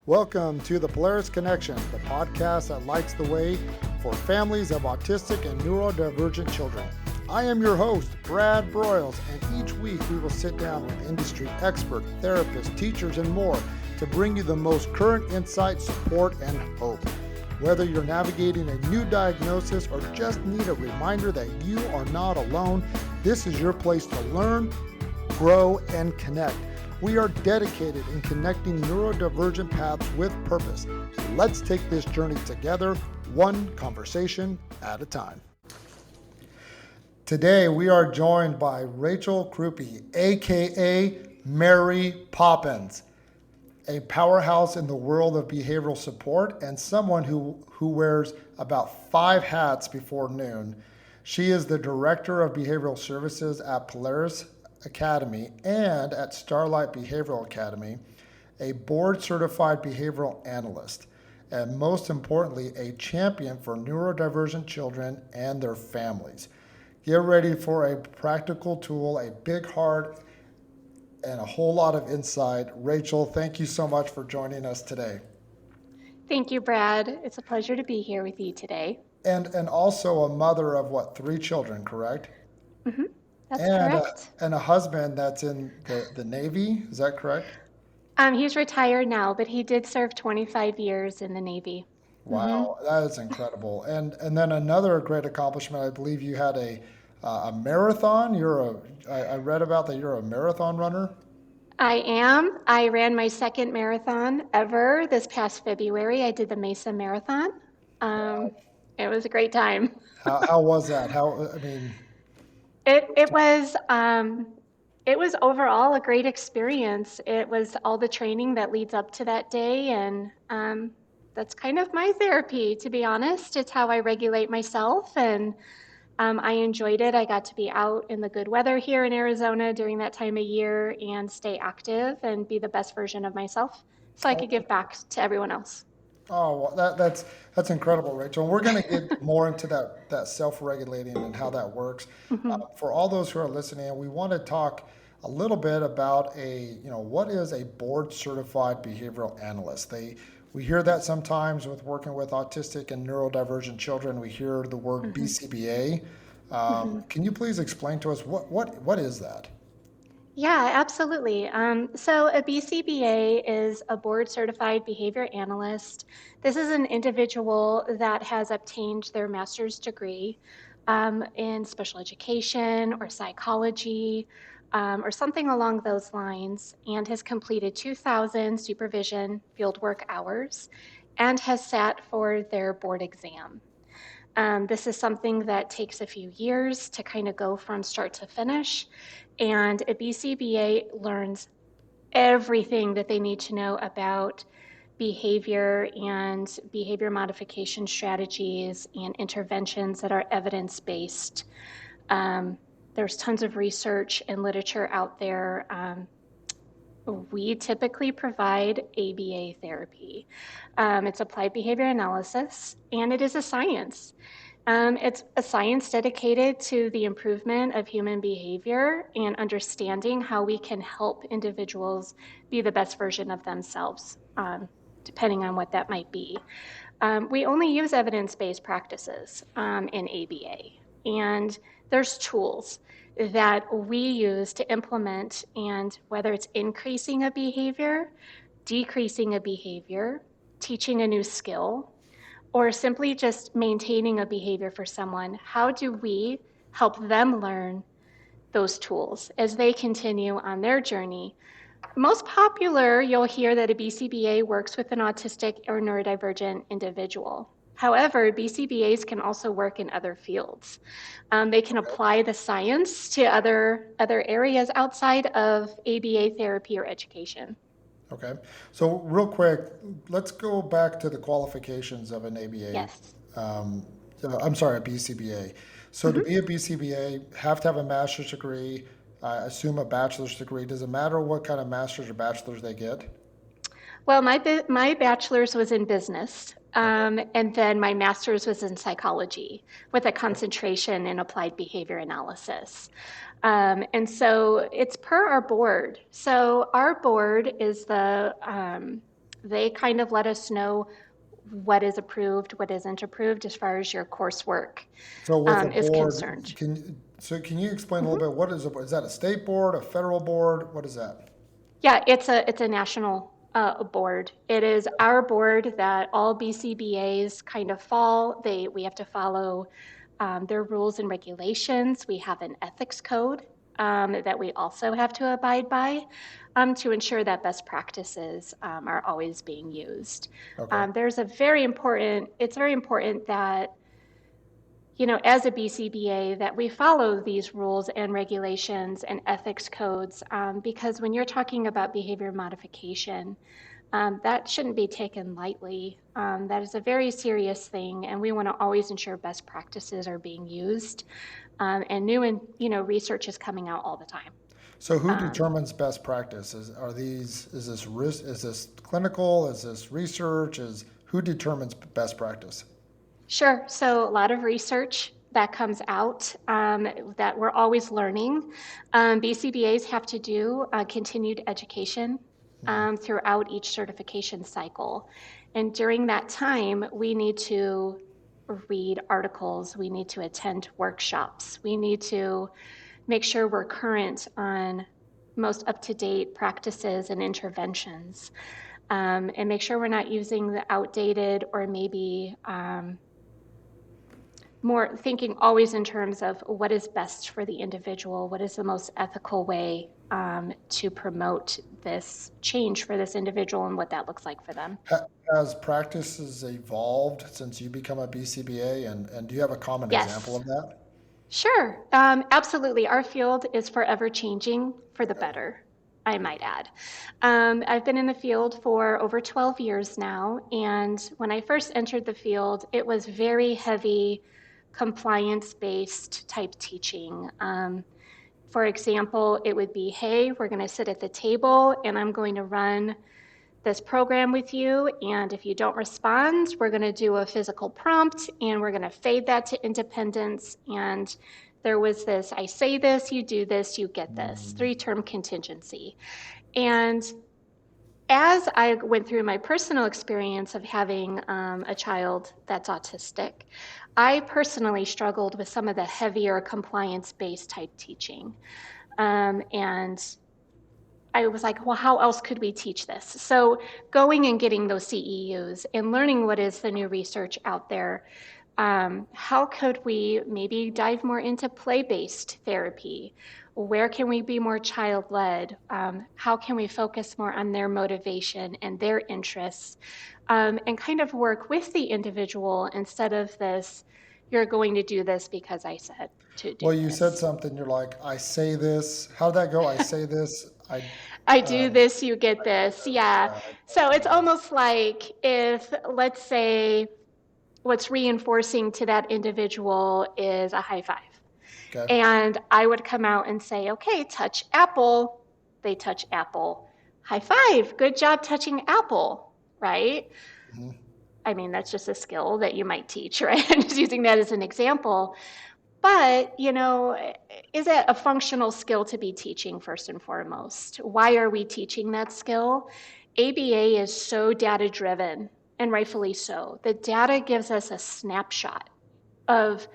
Welcome to the Polaris Connection, the podcast that lights the way for families of autistic and neurodivergent children. I am your host, Brad Broyles, and each week we will sit down with industry experts, therapists, teachers, and more to bring you the most current insight, support, and hope. Whether you're navigating a new diagnosis or just need a reminder that you are not alone, this is your place to learn, grow, and connect. We are dedicated in connecting neurodivergent paths with purpose. Let's take this journey together, one conversation at a time. Today, we are joined by Rachel Crupi, aka Mary Poppins, a powerhouse in the world of behavioral support and someone who wears about 5 hats before noon. She is the Director of Behavioral Services at Polaris Academy and at Starlight Behavioral Academy, a Board Certified Behavioral Analyst, and most importantly, a champion for neurodivergent children and their families. Get ready for a practical tool, a big heart, and a whole lot of insight. Rachel, thank you so much for joining us today. Thank you, Brad. It's a pleasure to be here with you today. And also a mother of 3 children, correct? Mm-hmm. That's correct. And a husband that's in the Navy, is that correct? He's retired now, but he did serve 25 years in the Navy. Wow, That is incredible. And then another great accomplishment, I believe you had a marathon. I read about that you're a marathon runner. I am. I ran my second marathon ever this past February. I did the Mesa Marathon. It was a great time. How was that? It was overall a great experience. It was all the training that leads up to that day, and that's kind of my therapy, to be honest. It's how I regulate myself, and I enjoyed it. I got to be out in the good weather here in Arizona during that time of year and stay active and be the best version of myself so I could give back to everyone else. Oh, well, that's incredible, Rachel. We're going to get more into that self-regulating and how that works. For all those who are listening, we want to talk a little bit about what is a board certified behavioral analyst. We hear that sometimes with working with autistic and neurodivergent children. We hear the word BCBA. Can you please explain to us what is that? Yeah, absolutely. So a BCBA is a Board Certified Behavior Analyst. This is an individual that has obtained their master's degree in special education or psychology or something along those lines, and has completed 2,000 supervision fieldwork hours and has sat for their board exam. This is something that takes a few years to kind of go from start to finish. And a BCBA learns everything that they need to know about behavior and behavior modification strategies and interventions that are evidence-based. There's tons of research and literature out there. We typically provide ABA therapy. It's applied behavior analysis, and it is a science. It's a science dedicated to the improvement of human behavior and understanding how we can help individuals be the best version of themselves, depending on what that might be. We only use evidence-based practices in ABA, and there's tools that we use to implement, and whether it's increasing a behavior, decreasing a behavior, teaching a new skill, or simply just maintaining a behavior for someone, how do we help them learn those tools as they continue on their journey? Most popular, you'll hear that a BCBA works with an autistic or neurodivergent individual. However, BCBAs can also work in other fields. They can apply the science to other areas outside of ABA therapy or education. Okay, so real quick, let's go back to the qualifications of an ABA. Yes. I'm sorry, a BCBA. So to be a BCBA, have to have a master's degree, I assume a bachelor's degree. Does it matter what kind of master's or bachelor's they get? Well, my bachelor's was in business, and then my master's was in psychology with a concentration in applied behavior analysis. And so it's per our board. So our board is the They kind of let us know what is approved, what isn't approved as far as your coursework So with a is board, concerned. can you explain a Mhm. little bit, what is that a state board, a federal board? What is that? Yeah, it's a national board. It is our board that all BCBAs kind of fall. We have to follow their rules and regulations. We have an ethics code that we also have to abide by to ensure that best practices are always being used. Okay. It's very important that as a BCBA, that we follow these rules and regulations and ethics codes because when you're talking about behavior modification, that shouldn't be taken lightly. That is a very serious thing, and we want to always ensure best practices are being used, and new and research is coming out all the time. So who Um, determines best practice? Is this risk, is this clinical, is this research, who determines best practice? Sure. So a lot of research that comes out that we're always learning. BCBAs have to do continued education throughout each certification cycle. And during that time, we need to read articles, we need to attend workshops, we need to make sure we're current on most up to date practices and interventions, and make sure we're not using the outdated or maybe more thinking always in terms of what is best for the individual, what is the most ethical way to promote this change for this individual and what that looks like for them. Has practices evolved since you become a BCBA, and do you have a common example Yes, of that? sure. Absolutely. Our field is forever changing for the Okay. better, I might add. I've been in the field for over 12 years now, and when I first entered the field, it was very heavy compliance based type teaching. For example, it would be, hey, we're going to sit at the table and I'm going to run this program with you. And if you don't respond, we're going to do a physical prompt and we're going to fade that to independence. And there was this I say this, you do this, you get this Mm. 3-term contingency. And as I went through my personal experience of having a child that's autistic, I personally struggled with some of the heavier compliance based type teaching. And I was like, well, how else could we teach this? So, going and getting those CEUs and learning what is the new research out there, how could we maybe dive more into play based therapy? Where can we be more child led? How can we focus more on their motivation and their interests and kind of work with the individual instead of this, you're going to do this because I said to do Well, you said this. something, you're like, I say this. How'd that go? I say this. I do Um, this, you get this. Yeah. yeah, So it's yeah. almost like if, let's say, what's reinforcing to that individual is a high five. Okay. And I would come out and say, okay, touch apple. They touch apple. High five. Good job touching apple, right? Mhm. I mean, that's just a skill that you might teach, right? I'm just using that as an example. But, is it a functional skill to be teaching first and foremost? Why are we teaching that skill? ABA is so data driven, and rightfully so. The data gives us a snapshot of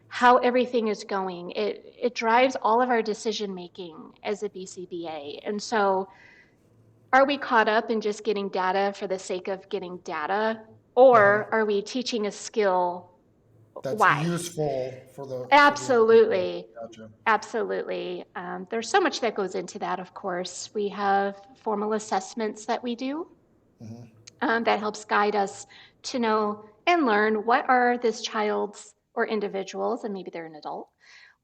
how everything is going. It drives all of our decision making as a BCBA. And so, are we caught up in just getting data for the sake of getting data? Uh-huh. Or are we teaching a skill? That's Why? useful for the individual. Absolutely. Gotcha. Absolutely. There's so much that goes into that, of course. We have formal assessments that we do Hmm. that helps guide us to know and learn what are this child's or individuals, and maybe they're an adult,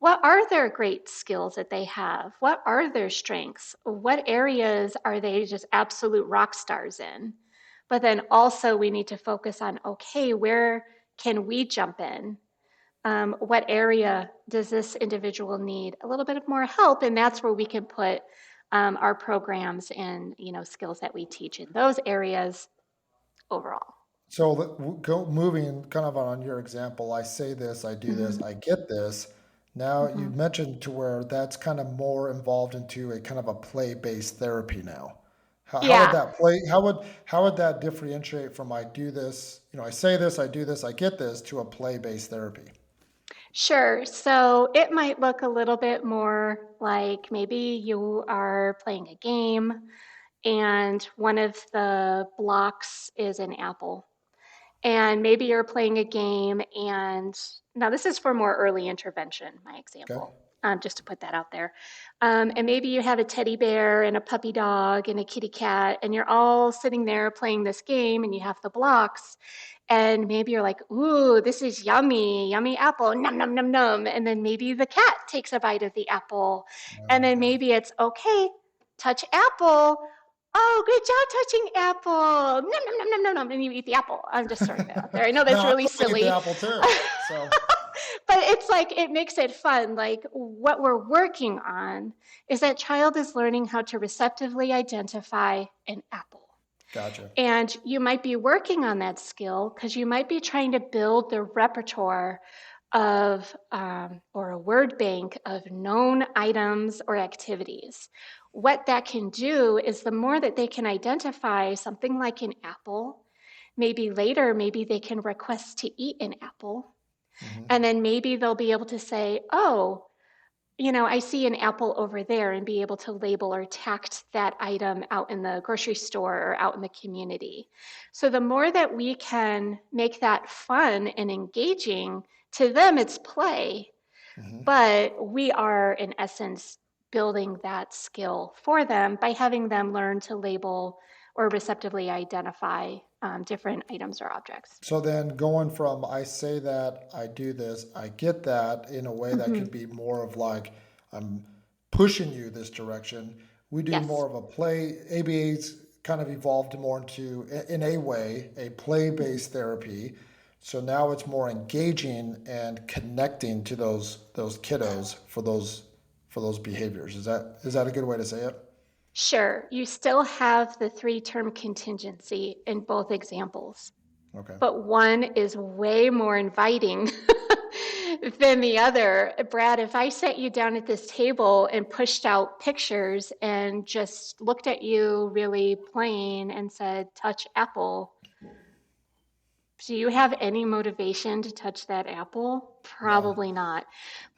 what are their great skills that they have? What are their strengths? What areas are they just absolute rock stars in? But then also we need to focus on, okay, where can we jump in? What area does this individual need a little bit of more help? And that's where we can put our programs and skills that we teach in those areas overall. So go moving kind of on your example, I say this, I do this, Mhm. I get this. Now you Mhm. mentioned to where that's kind of more involved into a kind of a play-based therapy now. How would Yeah, that play? How would that differentiate from I do this, I say this, I do this, I get this to a play-based therapy? sure. So it might look a little bit more like maybe you are playing a game and one of the blocks is an apple. And maybe you're playing a game, and now this is for more early intervention, my Okay. example, just to put that out there. And maybe you have a teddy bear and a puppy dog and a kitty cat, and you're all sitting there playing this game, and you have the blocks. And maybe you're like, ooh, this is yummy, yummy apple, num, num, num, num. And then maybe the cat takes a bite of the apple. And then Okay. maybe it's, okay, touch apple. Oh, good job touching apple. Nom, nom, nom, nom, nom, nom. And you eat the apple. I'm just throwing that out there. I know that's No, I really want to eat the silly. apple too. So, But it's like, it makes it fun. Like, what we're working on is that child is learning how to receptively identify an apple. gotcha. And you might be working on that skill because you might be trying to build the repertoire of, or a word bank of known items or activities. What that can do is the more that they can identify something like an apple, maybe later, maybe they can request to eat an apple. Hmm. And then maybe they'll be able to say, oh, I see an apple over there, and be able to label or tact that item out in the grocery store or out in the community. So the more that we can make that fun and engaging, to them it's play, Hmm. but we are in essence building that skill for them by having them learn to label or receptively identify different items or objects. So then going from I say that, I do this, I get that in a way that Hmm. could be more of like I'm pushing you this direction. We do Yes. more of a play. ABA's kind of evolved more into, in a way, a play-based therapy. So now it's more engaging and connecting to those kiddos for those behaviors. Is that a good way to say it? Sure, you still have the three-term contingency in both examples, Okay. but one is way more inviting than the other. Brad, if I sat you down at this table and pushed out pictures and just looked at you really plain and said, touch apple, do you have any motivation to touch that apple? No. Probably not.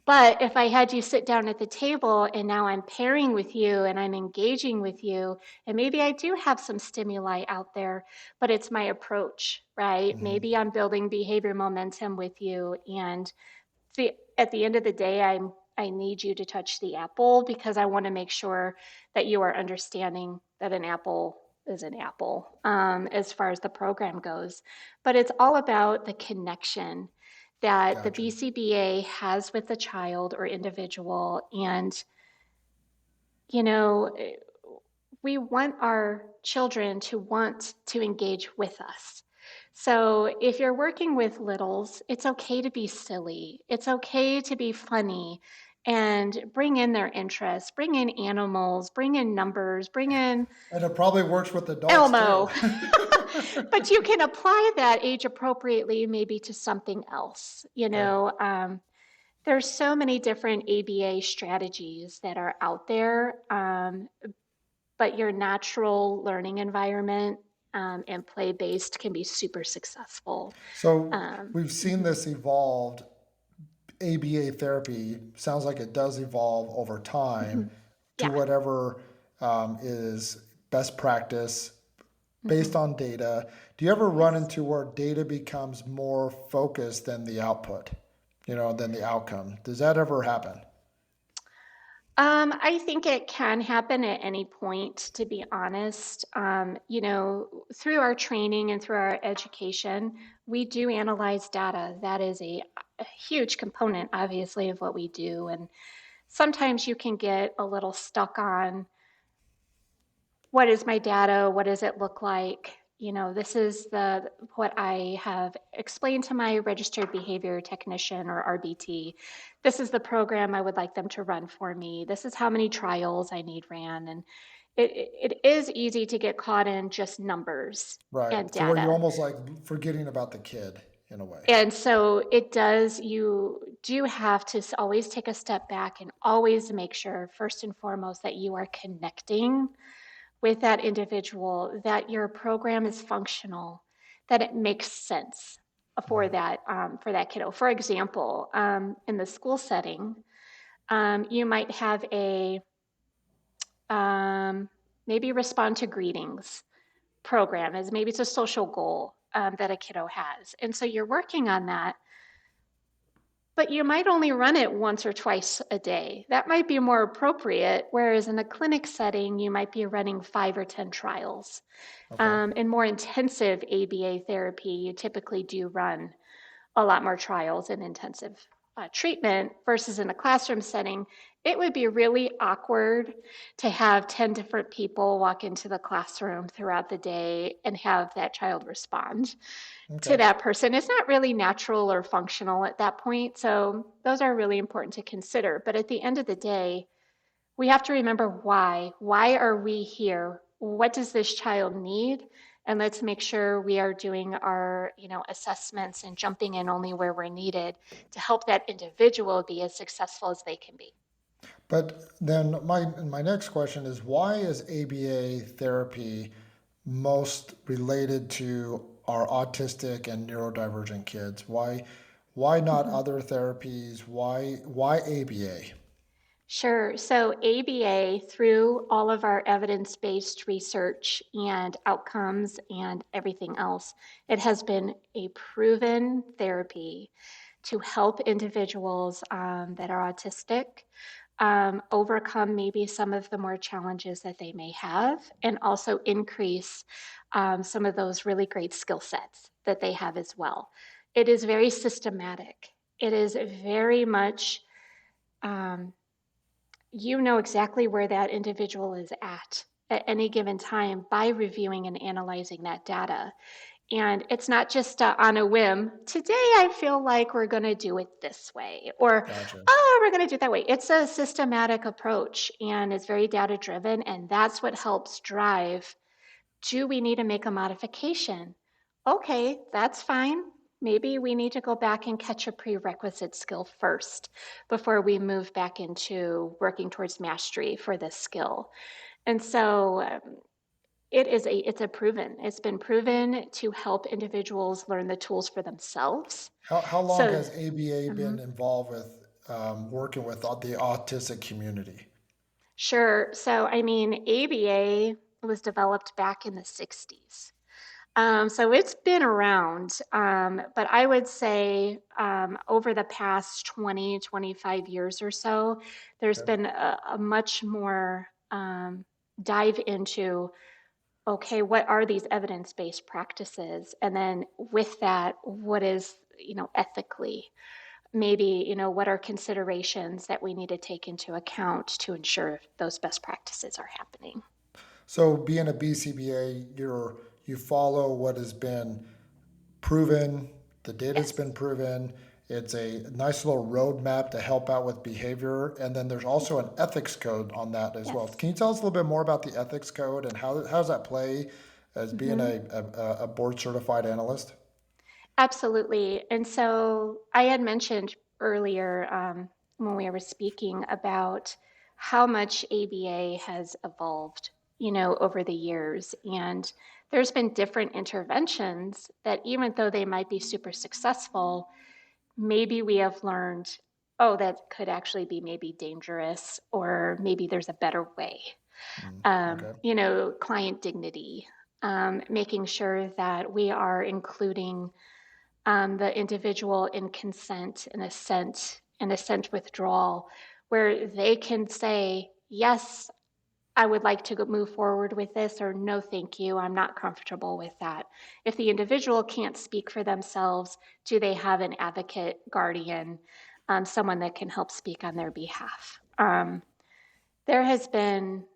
But if I had you sit down at the table and now I'm pairing with you and I'm engaging with you, and maybe I do have some stimuli out there, but it's my approach, right? Hmm. Maybe I'm building behavior momentum with you, and at the end of the day, I need you to touch the apple because I want to make sure that you are understanding that an apple is an apple, as far as the program goes. But it's all about the connection that the Gotcha. BCBA has with the child or individual. And, you know, we want our children to want to engage with us. So if you're working with littles, it's okay to be silly. It's okay to be funny and bring in their interests, bring in animals, bring in numbers, bring in And it probably works with adults too. Elmo. But you can apply that age appropriately maybe to something else. Okay. There's so many different ABA strategies that are out there, but your natural learning environment and play based can be super successful. So Um, we've seen this evolved. ABA therapy sounds like it does evolve over time mhm. to Yeah. whatever is best practice based Hmm. on data. Do you ever run Yes. into where data becomes more focused than the output, than the outcome? Does that ever happen? I think it can happen at any point, to be honest. Through our training and through our education, we do analyze data. That is a huge component, obviously, of what we do. And sometimes you can get a little stuck on, what is my data? What does it look like? This is what I have explained to my registered behavior technician or RBT. This is the program I would like them to run for me. This is how many trials I need ran. And it is easy to get caught in just numbers Right. and So where you're data. almost like forgetting about the kid in a way. And so you do have to always take a step back and always make sure, first and foremost, that you are connecting with that individual, that your program is functional, that it makes sense for that kiddo. For example, in the school setting, you might have a maybe respond to greetings program, as maybe it's a social goal that a kiddo has, and so you're working on that. But you might only run it once or twice a day. That might be more appropriate, whereas in a clinic setting, you might be running 5 or 10 trials. Okay. In more intensive ABA therapy, you typically do run a lot more trials and intensive treatment versus in a classroom setting. It would be really awkward to have 10 different people walk into the classroom throughout the day and have that child respond to Okay. that person. It's not really natural or functional at that point. So those are really important to consider. But at the end of the day, we have to remember why. Why are we here? What does this child need? And let's make sure we are doing our, assessments and jumping in only where we're needed to help that individual be as successful as they can be. But then my next question is, why is ABA therapy most related to our autistic and neurodivergent kids? Why not Mhm. other therapies? Why ABA? Sure. So, ABA, through all of our evidence based research and outcomes and everything else, it has been a proven therapy to help individuals that are autistic overcome maybe some of the more challenges that they may have, and also increase some of those really great skill sets that they have as well. It is very systematic, it is very much. Um, you know exactly where that individual is at any given time by reviewing and analyzing that data. And it's not just on a whim. Today, I feel like we're going to do it this way, or, Gotcha. oh, we're going to do it that way. It's a systematic approach and it's very data driven. And that's what helps drive, do we need to make a modification? Okay, that's fine. Maybe we need to go back and catch a prerequisite skill first before we move back into working towards mastery for this skill. And so it's been proven to help individuals learn the tools for themselves. How long So has ABA been mhm. involved with working with the autistic community? Sure. So I mean, ABA was developed back in the 60s. So it's been around, but I would say over the past 20, 25 years or so, there's Okay. been a much more dive into, okay, what are these evidence-based practices? And then with that, what is, ethically, maybe, what are considerations that we need to take into account to ensure those best practices are happening? So being a BCBA, you follow what has been proven, the data's Yes. been proven. It's a nice little roadmap to help out with behavior. And then there's also an ethics code on that as well. Yes. Can you tell us a little bit more about the ethics code and how does that play as being Mhm. a board certified analyst? Absolutely. And so I had mentioned earlier when we were speaking about how much ABA has evolved, over the years. And there's been different interventions that, even though they might be super successful, maybe we have learned, oh, that could actually be maybe dangerous, or maybe there's a better way. Okay. Client dignity, making sure that we are including the individual in consent and assent withdrawal, where they can say, yes, I would like to move forward with this, or no, thank you, I'm not comfortable with that. If the individual can't speak for themselves, do they have an advocate, guardian, someone that can help speak on their behalf? There has been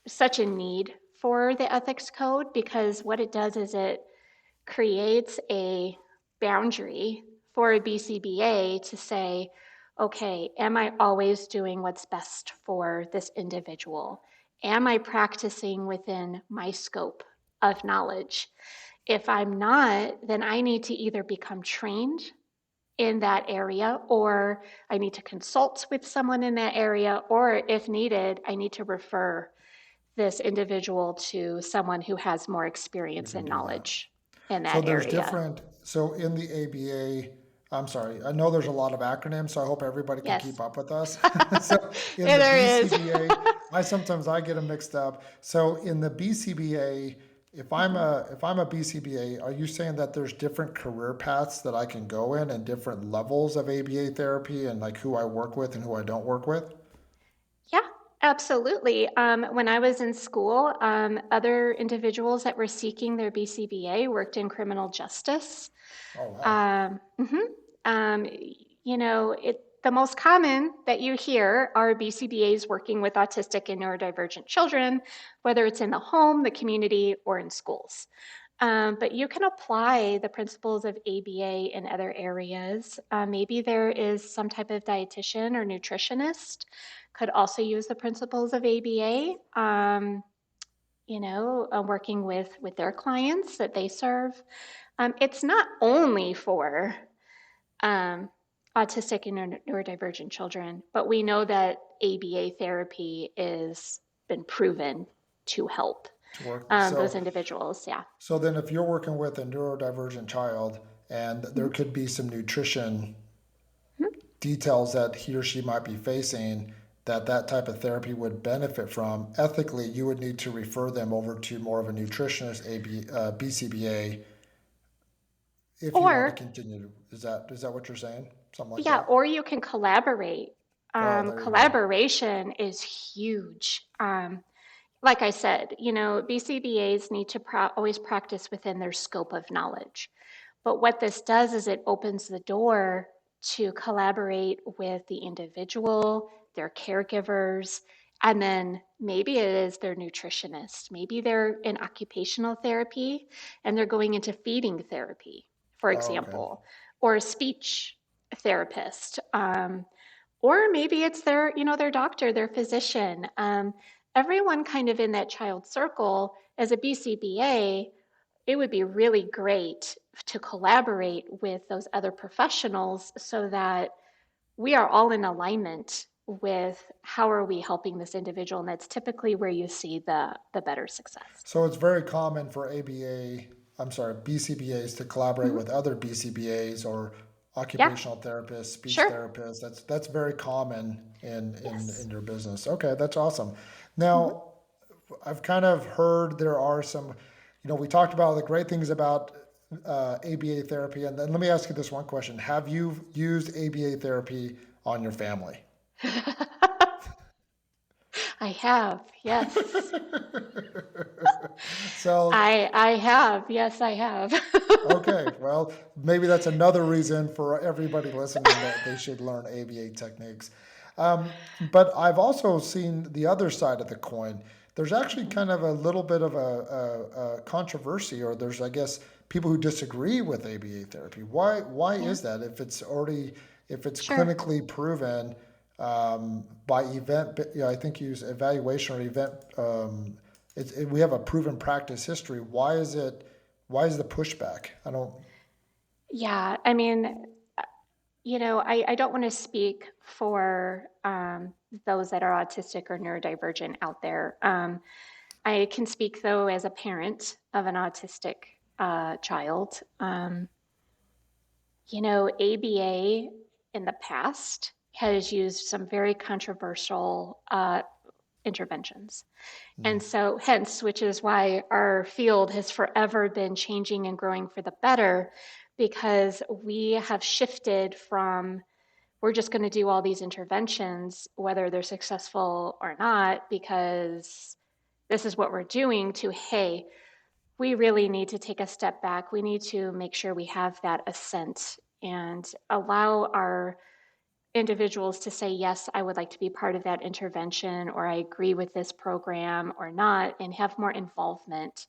such a need for the ethics code, because what it does is it creates a boundary for a BCBA to say, okay, am I always doing what's best for this individual? Am I practicing within my scope of knowledge? If I'm not, then I need to either become trained in that area, or I need to consult with someone in that area, or if needed, I need to refer this individual to someone who has more Who experience can and do that? knowledge in So that there's area. different, so in the ABA, I'm sorry, I know there's a lot of acronyms, so I hope everybody can keep Yes. up with us. So in Yeah, the there is. BCBA, I get them mixed up. So in the BCBA, if I'm a BCBA, are you saying that there's different career paths that I can go in and different levels of ABA therapy and like who I work with and who I don't work with? Yeah, absolutely. When I was in school, other individuals that were seeking their BCBA worked in criminal justice. Oh wow. Um, mhm. um, the most common that you hear are BCBAs working with autistic and neurodivergent children, whether it's in the home, the community, or in schools. But you can apply the principles of ABA in other areas. Maybe there is some type of dietitian or nutritionist could also use the principles of ABA. Working with their clients that they serve. It's not only for um, autistic and neurodivergent children, but we know that ABA therapy is been proven to help To work. those individuals. Yeah. So then if you're working with a neurodivergent child and there Mhm. could be some nutrition Mhm. details that he or she might be facing that type of therapy would benefit from, ethically, you would need to refer them over to more of a nutritionist, BCBA, if you want to Or continue. Is that what you're saying? Something like Yeah, that? or you can collaborate. Oh, there you go. Collaboration is huge. Like I said, BCBAs need to always practice within their scope of knowledge. But what this does is it opens the door to collaborate with the individual, their caregivers, and then maybe it is their nutritionist. Maybe they're in occupational therapy and they're going into feeding therapy, for Oh, okay. example, or a speech therapist. Or maybe it's their doctor, their physician. Everyone kind of in that child circle as a BCBA, it would be really great to collaborate with those other professionals so that we are all in alignment with how are we helping this individual, and that's typically where you see the better success. So it's very common for I'm sorry, BCBAs to collaborate Mhm. with other BCBAs or Yeah, occupational therapists, speech sure. therapists. That's very common in Yes. your business. Okay, that's awesome. Mhm. Now, I've kind of heard there are some, we talked about the great things about ABA therapy, and then let me ask you this one question: have you used ABA therapy on your family? I have, yes. So I have, yes, I have. okay, well, maybe that's another reason for everybody listening that they should learn ABA techniques. But I've also seen the other side of the coin. There's actually Mhm. kind of a little bit of a controversy, or there's, I guess, people who disagree with ABA therapy. Why Yeah, is that? If it's sure. clinically proven by event, I think you use evaluation or event. We have a proven practice history. Why is the pushback? I don't. Yeah, I mean, I don't want to speak for those that are autistic or neurodivergent out there. I can speak, though, as a parent of an autistic child. ABA in the past has used some very controversial interventions. Hmm. And so, hence, which is why our field has forever been changing and growing for the better, because we have shifted from we're just going to do all these interventions, whether they're successful or not, because this is what we're doing, to hey, we really need to take a step back. We need to make sure we have that assent and allow our individuals to say, yes, I would like to be part of that intervention, or I agree with this program or not, and have more involvement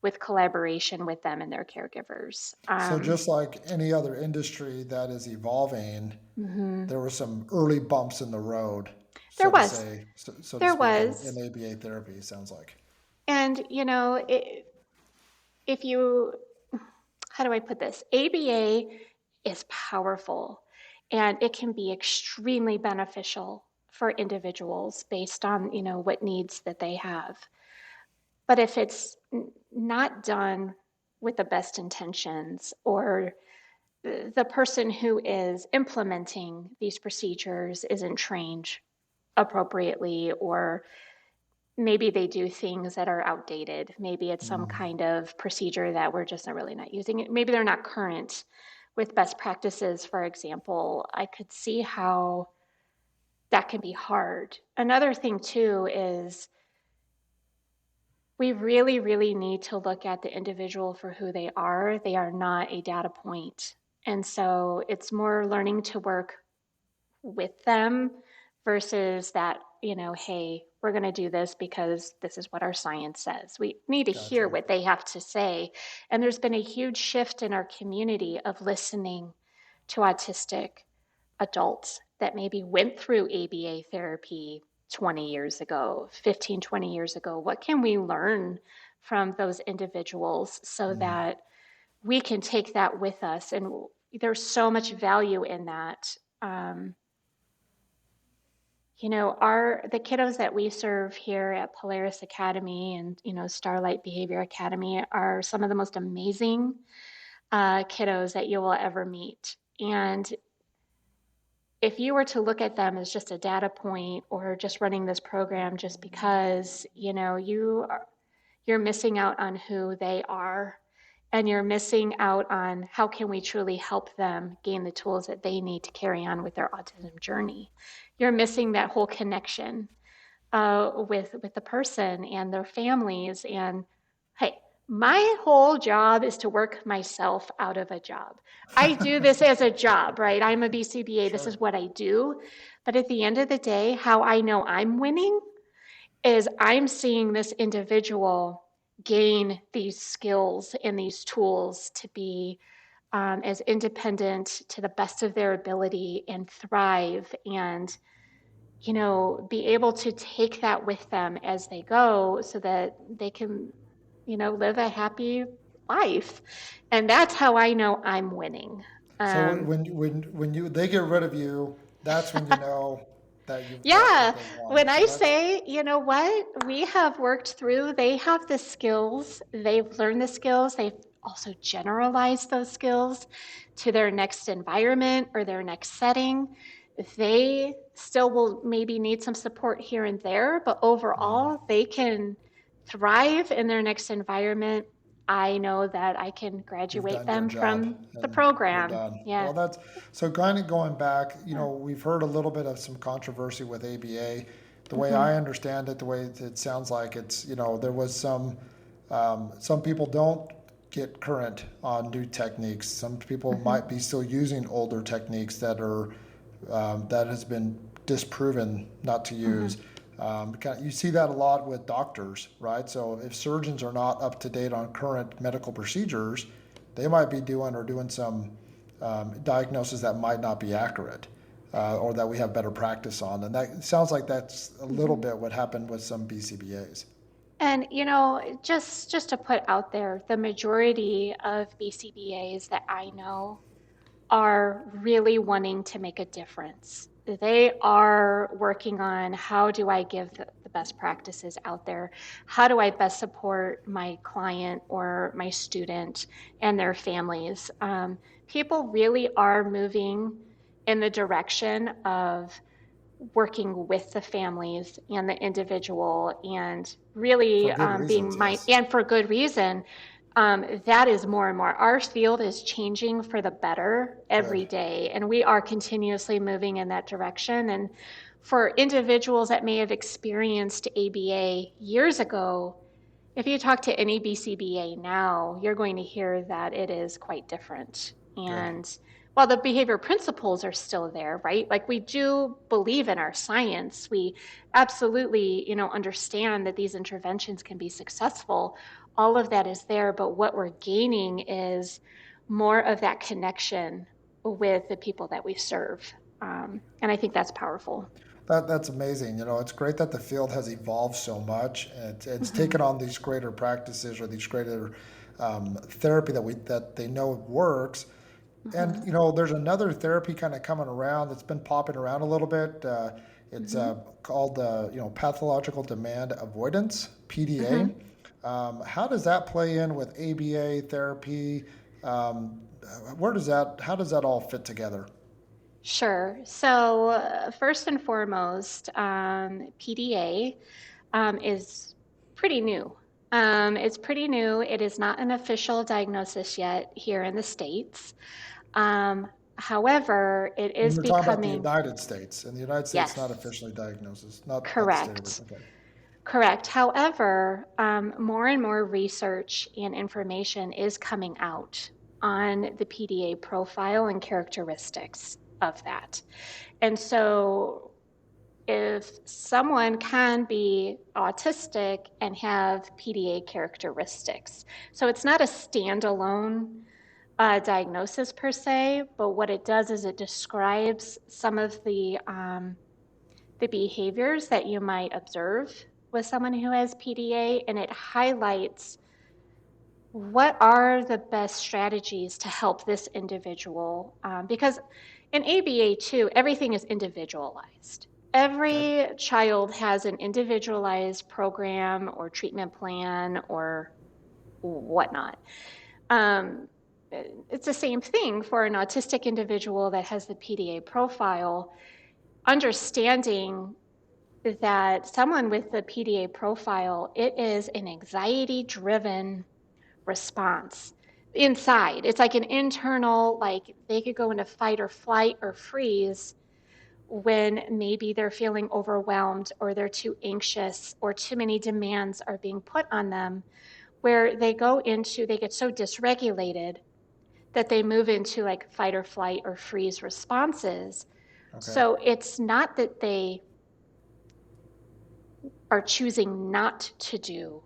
with collaboration with them and their caregivers. So just like any other industry that is evolving, Mhm. there were some early bumps in the road, There so to was, say, so to there speak, in was. ABA therapy. It sounds like. And, if you, how do I put this? ABA is powerful and it can be extremely beneficial for individuals based on, what needs that they have. But if it's not done with the best intentions, or the person who is implementing these procedures isn't trained appropriately, or maybe they do things that are outdated. Maybe it's some Mm, kind of procedure that we're just not really not using it. Maybe they're not current with best practices, for example. I could see how that can be hard. Another thing, too, is we really, really need to look at the individual for who they are. They are not a data point. And so it's more learning to work with them versus that, hey, we're going to do this because this is what our science says. We need to hear gotcha. what they have to say. And there's been a huge shift in our community of listening to autistic adults that maybe went through ABA therapy 20 years ago, 15, 20 years ago. What can we learn from those individuals so Mm. that we can take that with us? And there's so much value in that. The kiddos that we serve here at Polaris Academy and Starlight Behavior Academy are some of the most amazing kiddos that you will ever meet. And if you were to look at them as just a data point or just running this program just because you're missing out on who they are, and you're missing out on how can we truly help them gain the tools that they need to carry on with their autism journey. You're missing that whole connection with the person and their families. And hey, my whole job is to work myself out of a job. I do this as a job, right? I'm a BCBA. This Sure. is what I do. But at the end of the day, how I know I'm winning is I'm seeing this individual gain these skills and these tools to be as independent to the best of their ability and thrive, and be able to take that with them as they go so that they can, live a happy life. And that's how I know I'm winning. So Um, when you they get rid of you, that's when you know that you've got what yeah, they want. when So I that's say, you know what, we have worked through, they have the skills, they've learned the skills, they've also generalized those skills to their next environment or their next setting. They still will maybe need some support here and there, but overall, mm, they can thrive in their next environment. I know that I can you've graduate done your them job from the and you're program. done. Yeah. Well, that's so kind of going back, Yeah. we've heard a little bit of some controversy with ABA. The way Mm-hmm. I understand it, the way it sounds like it's, there was some people don't get current on new techniques. Some people Mm-hmm. might be still using older techniques that has been disproven not to Mm-hmm. use. You see that a lot with doctors, right? So if surgeons are not up to date on current medical procedures, they might be doing some diagnosis that might not be accurate, or that we have better practice on. And that sounds like that's a little Mm-hmm. bit what happened with some BCBAs. And just to put out there, the majority of BCBAs that I know are really wanting to make a difference. They are working on how do I give the best practices out there? How do I best support my client or my student and their families? People really are moving in the direction of working with the families and the individual, and really For good reasons, being yes. and for good reason. That is more and more. Our field is changing for the better every Good. day, and we are continuously moving in that direction. And for individuals that may have experienced ABA years ago, if you talk to any BCBA now, you're going to hear that it is quite different. Good. And while the behavior principles are still there, right? Like, we do believe in our science. We absolutely, understand that these interventions can be successful. All of that is there, but what we're gaining is more of that connection with the people that we serve. And I think that's powerful. That's amazing. It's great that the field has evolved so much, and it's Mm-hmm. taken on these greater practices or these greater therapy that they know works. And Mm-hmm. there's another therapy kind of coming around that's been popping around a little bit. It's Mm-hmm. called pathological demand avoidance (PDA). Mm-hmm. How does that play in with ABA therapy? Um, how does that all fit together? Sure. So, first and foremost, PDA is pretty new. It's pretty new. It is not an official diagnosis yet here in the States. Um, However, it And is we're talking about the becoming, United States. In the United States, not yes, officially diagnosis, not the state of correct. Virginia. Okay. Correct. However, more and more research and information is coming out on the PDA profile and characteristics of that. And so, if someone can be autistic and have PDA characteristics, so it's not a standalone diagnosis per se, but what it does is it describes some of the behaviors that you might observe with someone who has PDA, and it highlights what are the best strategies to help this individual. Because in ABA, too, everything is individualized. Okay. Every child has an individualized program or treatment plan or whatnot. Um, it's the same thing for an autistic individual that has the PDA profile. Understanding that someone with the PDA profile, it is an anxiety driven response inside. It's like an internal, like they could go into fight or flight or freeze when maybe they're feeling overwhelmed or they're too anxious or too many demands are being put on them, where they get so dysregulated that they move into like fight or flight or freeze responses. Okay. So it's not that they are choosing not to do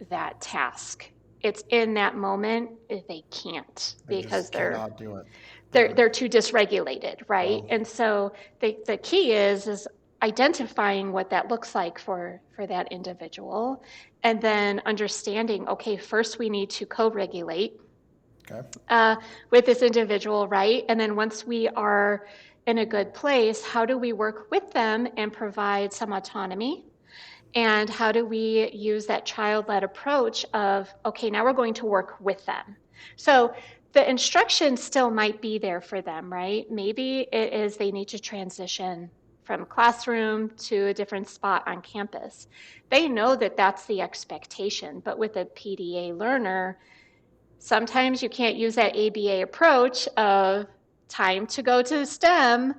that task. It's in that moment they can't They because just cannot do it. they're too dysregulated, right? Well, And so the key is identifying what that looks like for that individual, and then understanding, okay, first we need to co-regulate okay. uh, with this individual, right? And then once we are in a good place, how do we work with them and provide some autonomy? And how do we use that child-led approach of, okay, now we're going to work with them. So the instruction still might be there for them, right? Maybe it is they need to transition from classroom to a different spot on campus. They know that that's the expectation, but with a PDA learner, sometimes you can't use that ABA approach of time to go to STEM.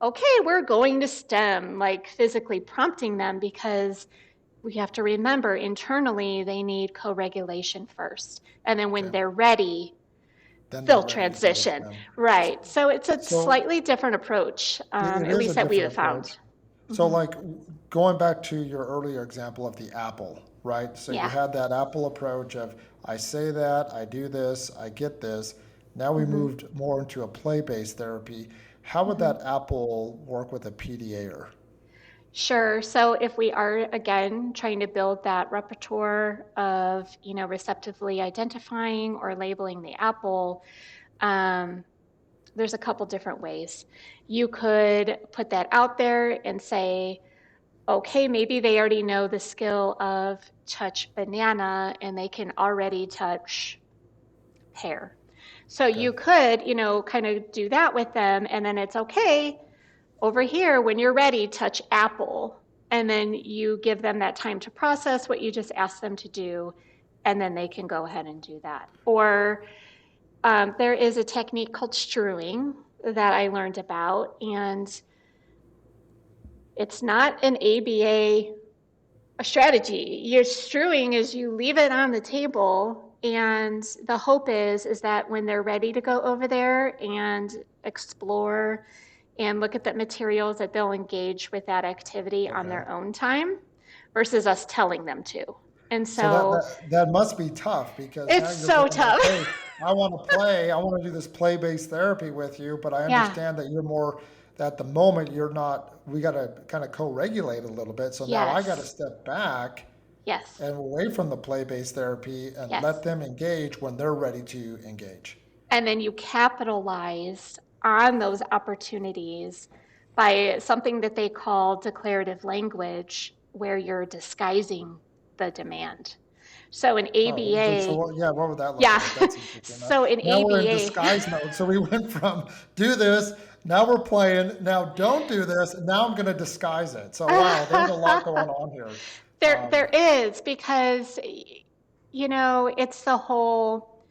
Okay, we're going to STEM, like physically prompting them, because we have to remember internally they need co-regulation first. And then when Okay. they're ready, Then they're they'll ready to go to transition. STEM. Right. So it's a So slightly different approach, it at is a least that we different have found. approach. So, Hmm. like going back to your earlier example of the apple, right? So you Yeah. had that apple approach of I say that, I do this, I get this. Now we Hmm. moved more into a play-based therapy. How would Hmm. that apple work with a PDAer? Sure. So if we are again trying to build that repertoire of, receptively identifying or labeling the apple, um, there's a couple different ways. You could put that out there and say, okay, maybe they already know the skill of touch banana and they can already touch pear. So Okay. you could, kind of do that with them, and then it's okay over here, when you're ready, touch apple. And then you give them that time to process what you just asked them to do, and then they can go ahead and do that. Or there is a technique called strewing that I learned about, and it's not an ABA strategy. Your strewing is you leave it on the table, and the hope is that when they're ready to go over there and explore and look at the materials, that they'll engage with that activity on Okay. their own time versus us telling them to. And So that, so that that must be tough because now it's you're so going like, tough. hey, I want to play, I want to do this play-based therapy with you, but I Yeah. understand that you're more at the moment you're not. We got to kind of co-regulate a little bit. So now I got to Yes. step back Yes. and away from the play-based therapy and Yes. let them engage when they're ready to engage. And then you capitalize on those opportunities by something that they call declarative language, where you're disguising the demand. So an Oh, so ABA, what, yeah, what would that look yeah. like? That's interesting. So an Now we're in ABA, disguise mode. So we went from do this, now we're playing, now don't do this, and now I'm going to disguise it. So wow, there's a lot going on here. there is, because it's the whole,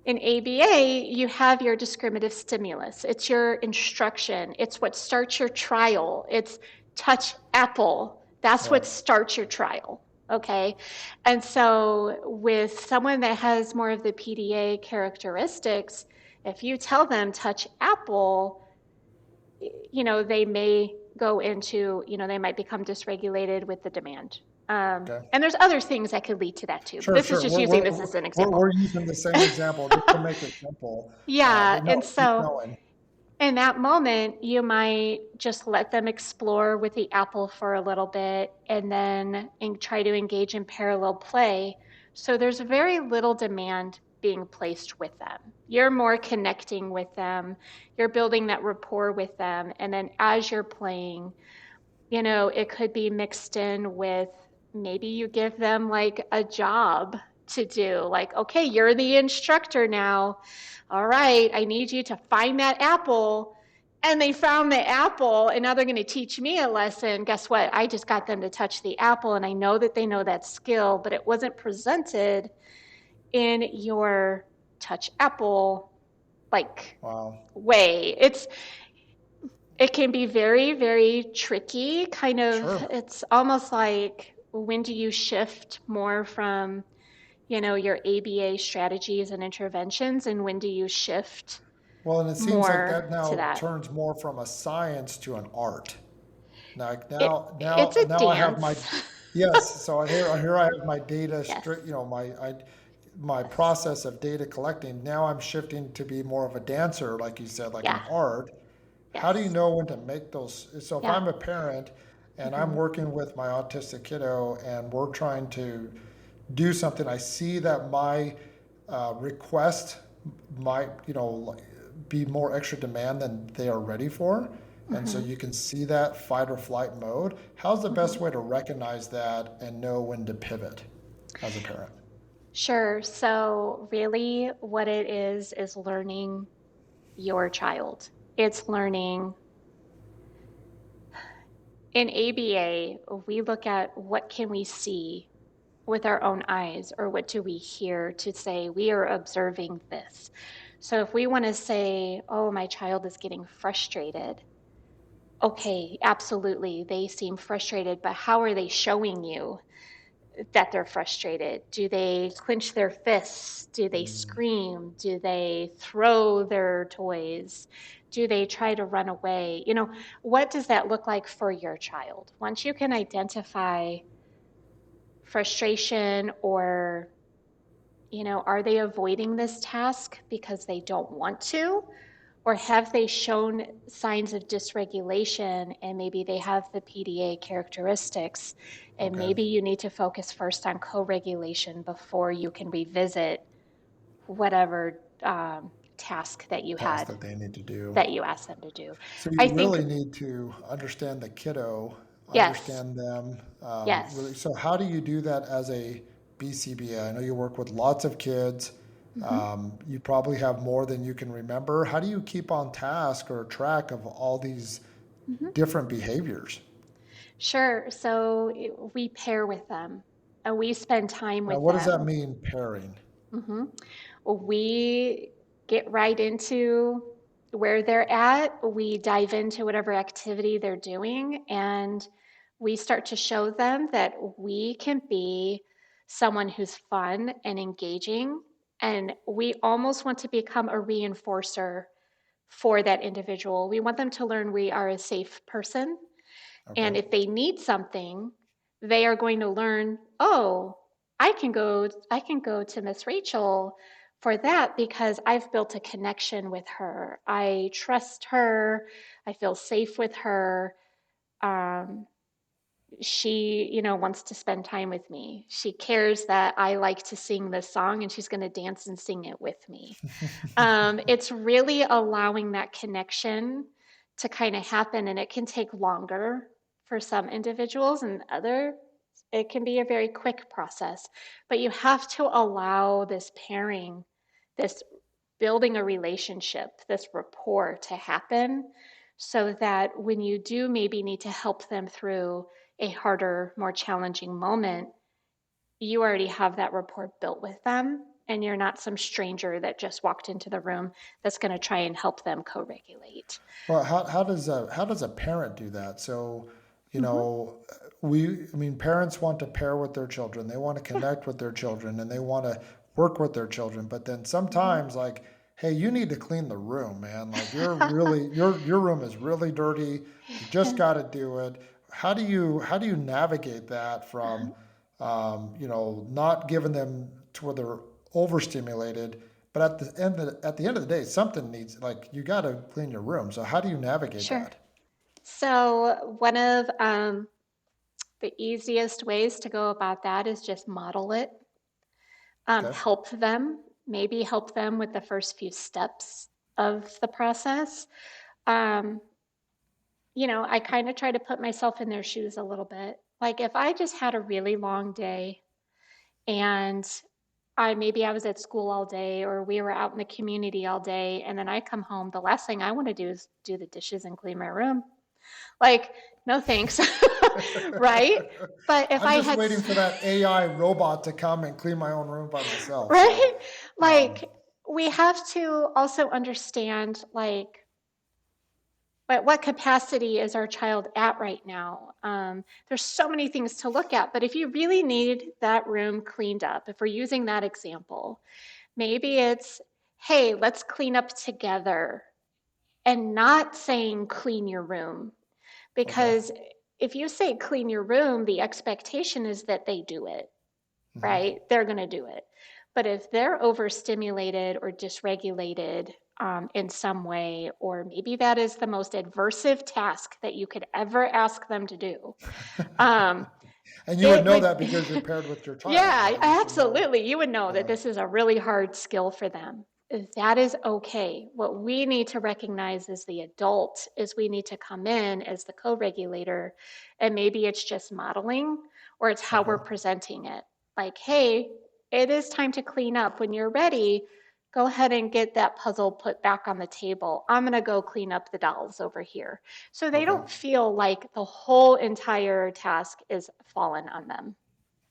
in ABA, you have your discriminative stimulus. It's your instruction. It's what starts your trial. It's touch apple. That's Yeah. what starts your trial. Okay. And so with someone that has more of the PDA characteristics, if you tell them touch apple, they may go into, they might become dysregulated with the demand. Okay. And there's other things that could lead to that too, but Sure, this is sure. just using this as an example. We're using the same example just to make it simple. Yeah, But and no, keep so going. in that moment, you might just let them explore with the apple for a little bit and then try to engage in parallel play. So there's very little demand being placed with them. You're more connecting with them, you're building that rapport with them. And then as you're playing, it could be mixed in with, maybe you give them like a job to do, like, okay, you're the instructor now. All right, I need you to find that apple. And they found the apple, and now they're going to teach me a lesson. Guess what? I just got them to touch the apple, and I know that they know that skill, but it wasn't presented in your touch apple like Wow. way. It can be very, very tricky, kind of. Sure. It's almost like, when do you shift more from, your ABA strategies and interventions, and when do you shift Well, and it seems like more that to now that? turns more from a science to an art. Like It's a now I have my, dance. yes. So here I have my data, Yes. my process of data collecting. Now I'm shifting to be more of a dancer, like you said, like an Yeah. art. How do you Yes. know when to make those? So if Yeah. I'm a parent and I'm Hmm. working with my autistic kiddo and we're trying to do something, I see that my request might, be more extra demand than they are ready for. And so Hmm. you can see that fight or flight mode. How's the Hmm. best way to recognize that and know when to pivot as a parent? Sure. So, really, what it is learning your child. It's learning. In ABA, we look at what can we see with our own eyes, or what do we hear to say we are observing this. So if we want to say, oh, my child is getting frustrated, okay, absolutely, they seem frustrated, but how are they showing you that they're frustrated? Do they clench their fists? Do they Mm, scream? Do they throw their toys? Do they try to run away? What does that look like for your child? Once you can identify frustration, or, are they avoiding this task because they don't want to? Or have they shown signs of dysregulation, and maybe they have the PDA characteristics, and okay. maybe you need to focus first on co-regulation before you can revisit whatever task that you Tasks had, that they need to do. that you asked them to do. So you I think, really need to understand the kiddo, yes, understand them. Really. yes. So how do you do that as a BCBA? I know you work with lots of kids. Hmm. You probably have more than you can remember. How do you keep on task or track of all these Hmm. different behaviors? Sure. So we pair with them, and we spend time Now, with what does that them. mean, pairing? Hmm. We get right into where they're at. We dive into whatever activity they're doing, and we start to show them that we can be someone who's fun and engaging. And we almost want to become a reinforcer for that individual. We want them to learn we are a safe person, Okay. and if they need something, they are going to learn, oh, I can go to Miss Rachel for that because I've built a connection with her. I trust her. I feel safe with her. Um, she, wants to spend time with me. She cares that I like to sing this song, and she's going to dance and sing it with me. It's really allowing that connection to kind of happen, and it can take longer for some individuals, and other It can be a very quick process, but you have to allow this pairing, this building a relationship, this rapport to happen so that when you do maybe need to help them through a harder, more challenging moment, you already have that rapport built with them and you're not some stranger that just walked into the room that's going to try and help them co-regulate. Well, how does a parent do that? So, you Mm-hmm. know, I mean, parents want to pair with their children. They want to Yeah. connect with their children, and they want to work with their children. But then Mm-hmm. sometimes, like, hey, you need to clean the room, man. Like, your room is really dirty. You just got to do it. How do you navigate that from, not giving them to where they're overstimulated, but at the end of the day, something needs, like, you got to clean your room. So how do you navigate Sure. that? So one of the easiest ways to go about that is just model it. Okay. Help them, maybe help them with the first few steps of the process. Um, I kind of try to put myself in their shoes a little bit. Like if I just had a really long day and I was at school all day or we were out in the community all day and then I come home, the last thing I want to do is do the dishes and clean my room. Like, no thanks. Right? But if I'm I just had, waiting for that AI robot to come and clean my own room by myself. So, right? um, Like, we have to also understand, like, but what capacity is our child at right now? There's so many things to look at, but if you really need that room cleaned up, if we're using that example, maybe it's, hey, let's clean up together and not saying clean your room. okay. Because if you say clean your room, the expectation is that they do it, Hmm. right? They're going to do it. But if they're overstimulated or dysregulated in some way, or maybe that is the most adversive task that you could ever ask them to do, um, And you would it know would, that because you're paired with your child, yeah, right? You should know. absolutely. You would know that Yeah. this is a really hard skill for them. That is okay. What we need to recognize as the adult is we need to come in as the co-regulator, and maybe it's just modeling or it's how Okay. we're presenting it. Like, hey, it is time to clean up. When you're ready, go ahead and get that puzzle put back on the table. I'm going to go clean up the dolls over here. So they Okay. don't feel like the whole entire task is fallen on them.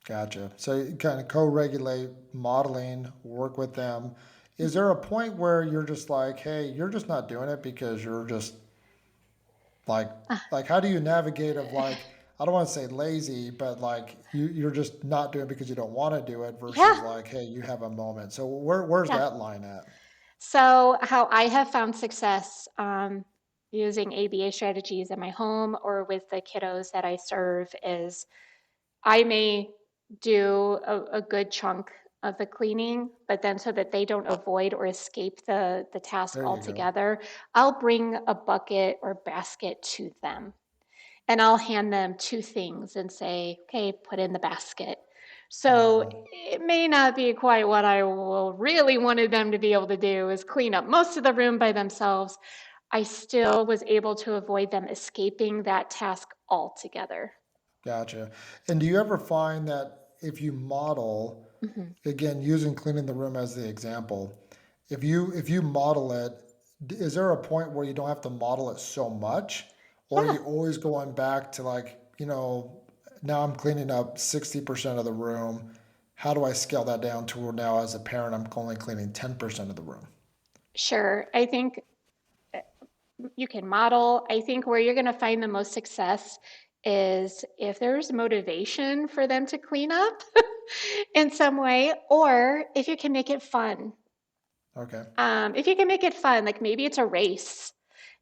Gotcha. So you kind of co-regulate, modeling, work with them. Is there a point where you're just like, hey, you're just not doing it because you're just like, how do you navigate of, like, I don't want to say lazy, but like you're just not doing it because you don't want to do it versus Yeah, like, hey, you have a moment. So where's yeah. that line at? So, how I have found success using ABA strategies in my home or with the kiddos that I serve is I may do a good chunk of the cleaning, but then so that they don't avoid or escape the task There you go. altogether, I'll bring a bucket or basket to them and I'll hand them two things and say, okay, put in the basket. So Hmm. it may not be quite what I will really wanted them to be able to do is clean up most of the room by themselves. I still was able to avoid them escaping that task altogether. Gotcha. And do you ever find that if you model, Mhm. again, using cleaning the room as the example, if you model it, is there a point where you don't have to model it so much, or are Yeah, you always going back to, like, now I'm cleaning up 60% of the room. How do I scale that down to where now as a parent I'm only cleaning 10% of the room? sure. I think you can model. I think where you're going to find the most success is if there's motivation for them to clean up in some way, or if you can make it fun. Okay. If you can make it fun, like maybe it's a race,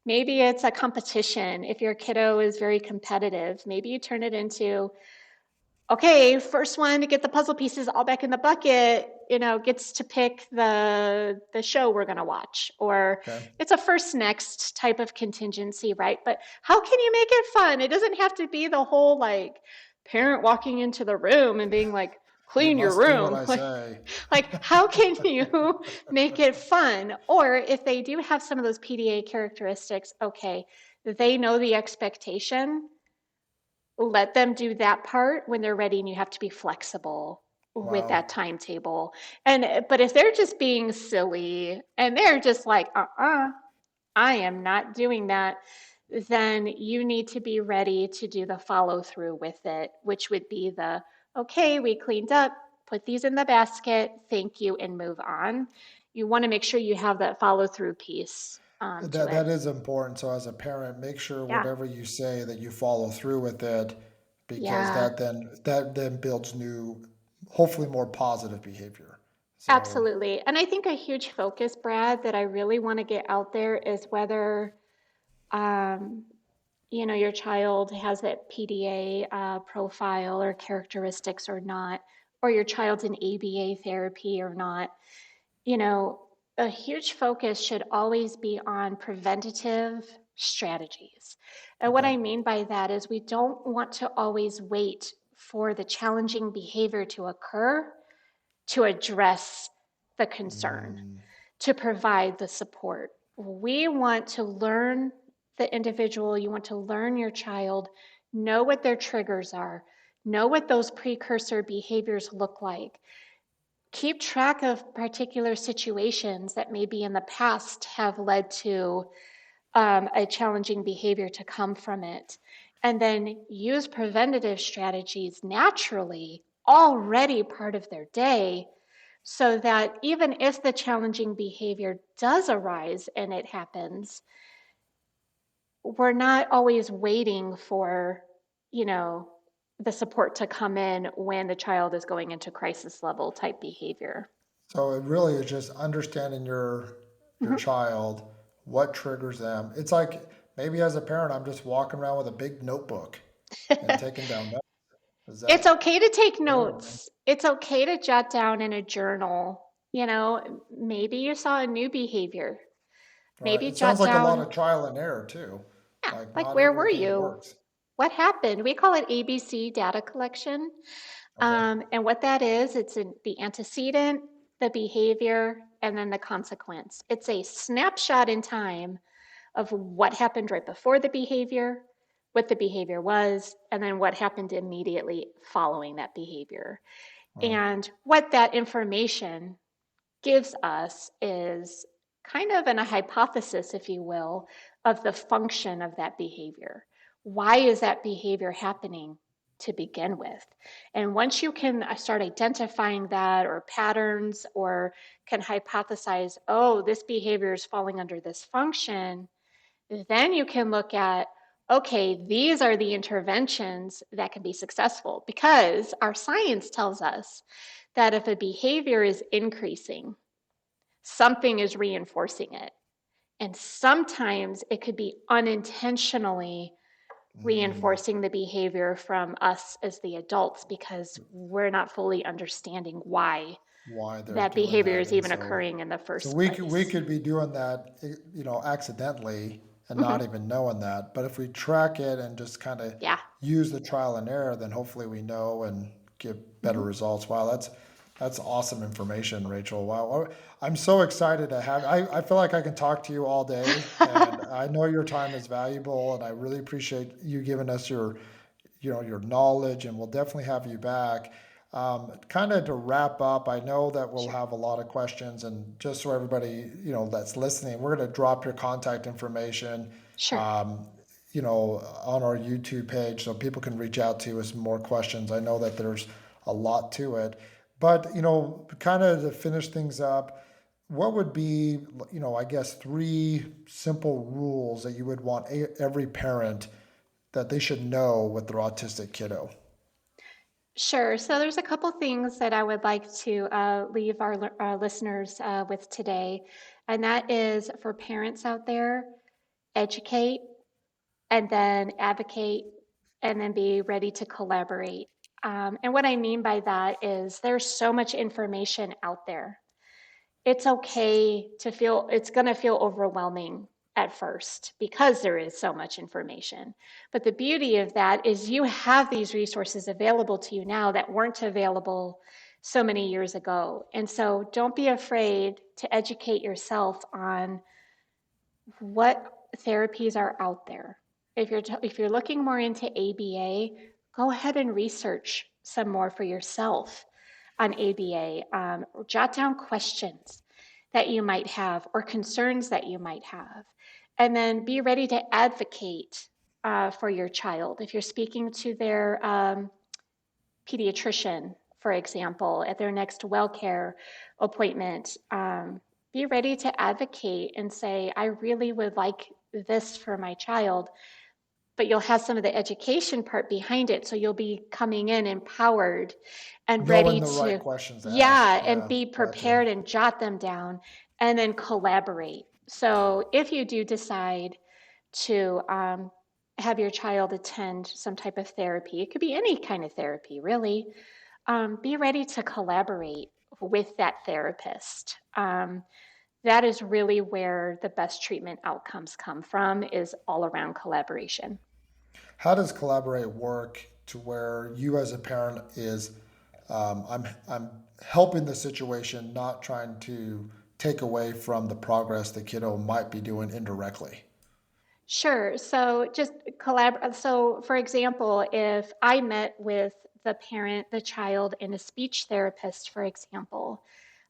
maybe it's a competition. If your kiddo is very competitive, maybe you turn it into, okay, first one to get the puzzle pieces all back in the bucket, gets to pick the show we're going to watch, or Okay. it's a first next type of contingency, right? But how can you make it fun? It doesn't have to be the whole like parent walking into the room and being like, You clean your must do what room. I say. Like how can you make it fun? Or if they do have some of those PDA characteristics, okay, they know the expectation, let them do that part when they're ready, and you have to be flexible with Wow. that timetable. But if they're just being silly and they're just like, I am not doing that, then you need to be ready to do the follow through with it, which would be the, okay, we cleaned up, put these in the basket, thank you, and move on. You want to make sure you have that follow through piece to it. That is important. So as a parent, make sure Yeah. whatever you say that you follow through with it, because Yeah. that then builds new, hopefully more positive behavior. So Absolutely. And I think a huge focus, Brad, that I really want to get out there is whether, um, your child has that PDA profile or characteristics or not, or your child's in ABA therapy or not. You know, a huge focus should always be on preventative strategies. And what okay. I mean by that is we don't want to always wait for the challenging behavior to occur to address the concern, Mm, to provide the support. We want to learn the individual, you want to learn your child, know what their triggers are, know what those precursor behaviors look like. Keep track of particular situations that maybe in the past have led to a challenging behavior to come from it. And then use preventative strategies naturally, already part of their day, so that even if the challenging behavior does arise and it happens, we're not always waiting for, you know, the support to come in when the child is going into crisis level type behavior. so it really is just understanding your Mhm. child, what triggers them. It's like maybe as a parent, I'm just walking around with a big notebook and taking down notes. Is It's that okay to take fair? notes. It's okay to jot down in a journal. Maybe you saw a new behavior. Right. Maybe It sounds jot like a lot down, of trial and error too. yeah, Like like not where were everything you? works. What happened? We call it ABC data collection. Okay. And what that is, the antecedent, the behavior, and then the consequence. It's a snapshot in time of what happened right before the behavior, what the behavior was, and then what happened immediately following that behavior. Wow. And what that information gives us is kind of a hypothesis, if you will, of the function of that behavior. Why is that behavior happening to begin with? And once you can start identifying that or patterns or can hypothesize, oh, this behavior is falling under this function, then you can look at, okay, these are the interventions that can be successful because our science tells us that if a behavior is increasing, something is reinforcing it. And sometimes it could be unintentionally Mm, reinforcing the behavior from us as the adults because we're not fully understanding why why they're that doing behavior that. is And even so occurring in the so first we place. could be doing that, accidentally and Mhm. not even knowing that. But if we track it and just kind of Yeah. use the trial and error, then hopefully we know and get better Mhm. results. Wow, that's awesome information, Rachel. Wow, I'm so excited to have. I feel like I can talk to you all day, and I know your time is valuable, and I really appreciate you giving us your knowledge, and we'll definitely have you back. Kind of to wrap up, I know that we'll Sure. have a lot of questions, and just so everybody that's listening, we're going to drop your contact information, Sure. um, on our YouTube page, so people can reach out to you with some more questions. I know that there's a lot to it, but kind of to finish things up, what would be, I guess, three simple rules that you would want every parent that they should know with their autistic kiddo? Sure. So there's a couple things that I would like to leave our listeners with today, and that is for parents out there, educate and then advocate and then be ready to collaborate. And what I mean by that is there's so much information out there. It's okay to feel, it's going to feel overwhelming at first because there is so much information. But the beauty of that is you have these resources available to you now that weren't available so many years ago. And so don't be afraid to educate yourself on what therapies are out there. if you're looking more into ABA, go ahead and research some more for yourself on ABA. Jot down questions that you might have or concerns that you might have, and then be ready to advocate for your child. If you're speaking to their pediatrician, for example, at their next well care appointment, be ready to advocate and say, I really would like this for my child, but you'll have some of the education part behind it. So you'll be coming in empowered and Knowing ready the right to, questions to ask. yeah, and Yeah, be gotcha. prepared and jot them down and then collaborate. So if you do decide to have your child attend some type of therapy, it could be any kind of therapy, really, be ready to collaborate with that therapist. That is really where the best treatment outcomes come from, is all around collaboration. How does collaborate work to where you as a parent is, I'm helping the situation, not trying to take away from the progress the kiddo might be doing indirectly? Sure. So just collaborate. So, for example, if I met with the parent, the child, and a speech therapist, for example,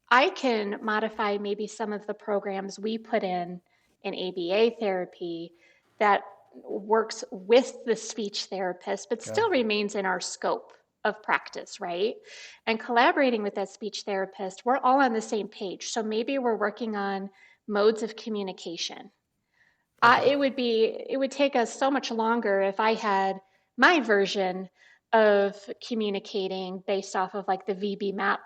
I can modify maybe some of the programs we put in ABA therapy that works with the speech therapist, but Okay. still remains in our scope of practice, right? And collaborating with that speech therapist, we're all on the same page. So maybe we're working on modes of communication. Okay. It would take us so much longer if I had my version of communicating based off of like the VB map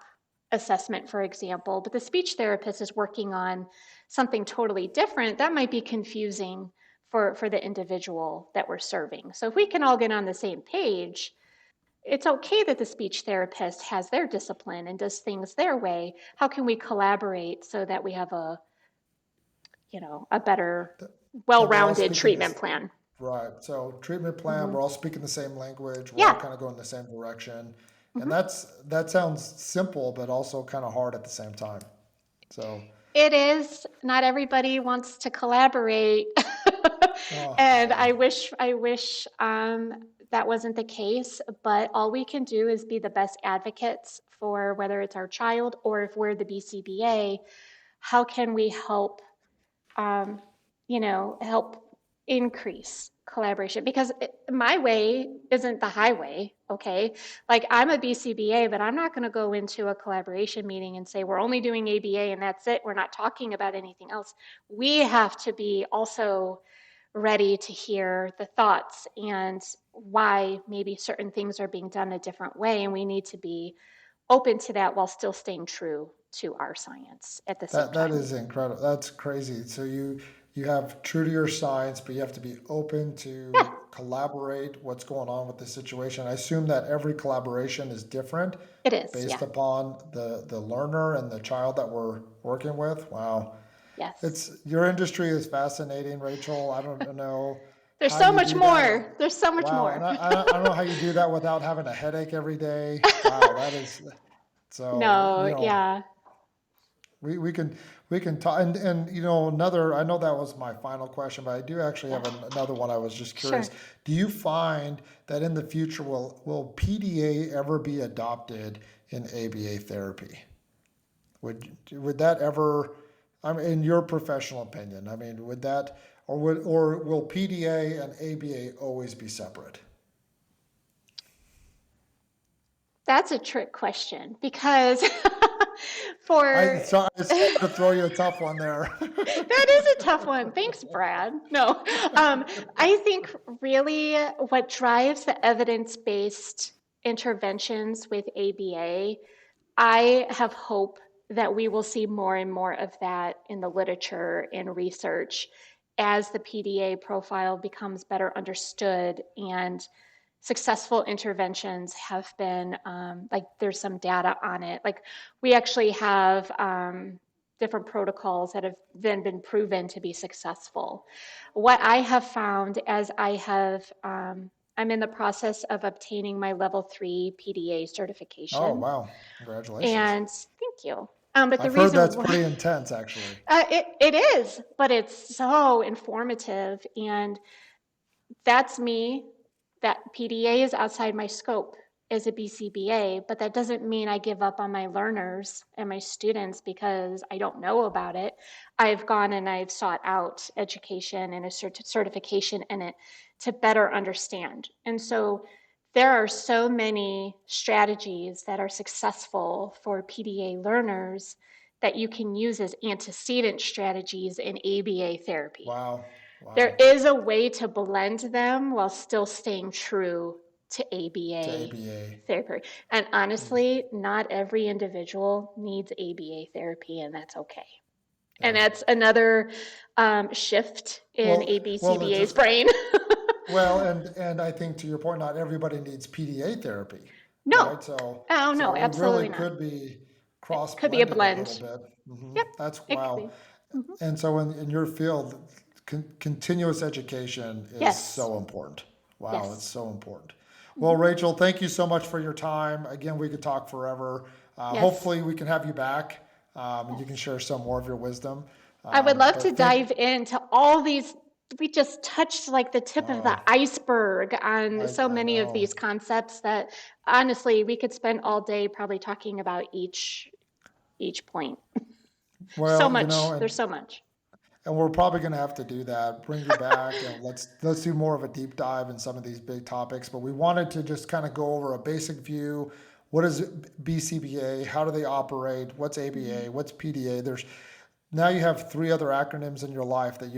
assessment, for example, but the speech therapist is working on something totally different. That might be confusing for the individual that we're serving. So if we can all get on the same page, it's okay that the speech therapist has their discipline and does things their way. How can we collaborate so that we have a better, That we're all well-rounded speaking treatment this, plan? right. So treatment plan, Hmm. we're all speaking the same language. We're all Yeah. kind of going the same direction. And Hmm. that sounds simple, but also kind of hard at the same time. So, It is. Not everybody wants to collaborate. oh And man, I wish that wasn't the case, but all we can do is be the best advocates for whether it's our child or if we're the BCBA, how can we help um, help increase collaboration because my way isn't the highway, okay? Like I'm a BCBA, but I'm not going to go into a collaboration meeting and say we're only doing ABA and that's it. We're not talking about anything else. We have to be also ready to hear the thoughts and why maybe certain things are being done a different way. And we need to be open to that while still staying true to our science at the same that time. is incredible. That's crazy. So you have true to your science, but you have to be open Yeah, to collaborate what's going on with the situation. I assume that every collaboration is different it is. based Yeah. upon the learner and the child that we're working with. Wow. Yes. It's your industry is fascinating, Rachel. I don't know There's how so you much do that. more. There's so much Wow, and more. I don't know how you do that without having a headache every day. Wow, that is so. No, yeah. We can talk and another. I know that was my final question, but I do actually Yeah. have another one. I was just Sure. curious. Do you find that in the future will PDA ever be adopted in ABA therapy? Would that ever, I mean, in your professional opinion, I mean, would that, or will PDA and ABA always be separate? That's a trick question because for I started to throw you a tough one there. that is a tough one. Thanks, Brad. No, I think really what drives the evidence-based interventions with ABA, I have hope that we will see more and more of that in the literature and research as the PDA profile becomes better understood and successful interventions have been like there's some data on it. Like we actually have different protocols that have then been proven to be successful. What I have found as I'm in the process of obtaining my level 3 PDA Oh, certification. wow. Congratulations. And thank you. But the I've heard reason that's why pretty intense, actually. it is, but it's so informative. And That's me. That PDA is outside my scope as a BCBA, but that doesn't mean I give up on my learners and my students because I don't know about it. I've gone and I've sought out education and a certification in it to better understand. And so there are so many strategies that are successful for PDA learners that you can use as antecedent strategies in ABA therapy. Wow. There Wow. is a way to blend them while still staying true to To ABA ABA. therapy. And honestly, not every individual needs ABA therapy, and that's okay. And Yeah. that's another shift in Well, it ABCBA's just brain. well, and I think to your point, not everybody needs PDA therapy, No. right? So Oh, no, it really absolutely not. could be It cross could be a blended a little blend. bit. Yep, That's it could wow. be. Mhm. And so in your field, continuous education is Yes, so important. Wow, it's yes. so important. Well, Mhm. Rachel, thank you so much for your time. Again, we could talk forever. Yes, Hopefully, we can have you back, and you can yes. share some more of your wisdom. I would love to But thank, dive into all these. We just touched like the tip of the wow, iceberg on so I many of know. these concepts that honestly we could spend all day probably talking about each point. So Well, much. and There's so much. we're probably going to have to do that, bring you back, and let's do more of a deep dive in some of these big topics. But we wanted to just kind of go over a basic view. What is BCBA? How do they operate? What's Mhm. ABA? What's PDA? There's now you have three other acronyms in your life that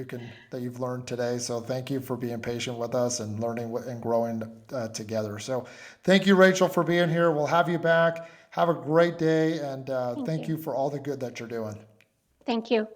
you've learned today. So thank you for being patient with us and learning and growing together. So thank you, Rachel, for being here. We'll have you back. Have a great day, and Thank thank you. you for all the good that you're doing. Thank you.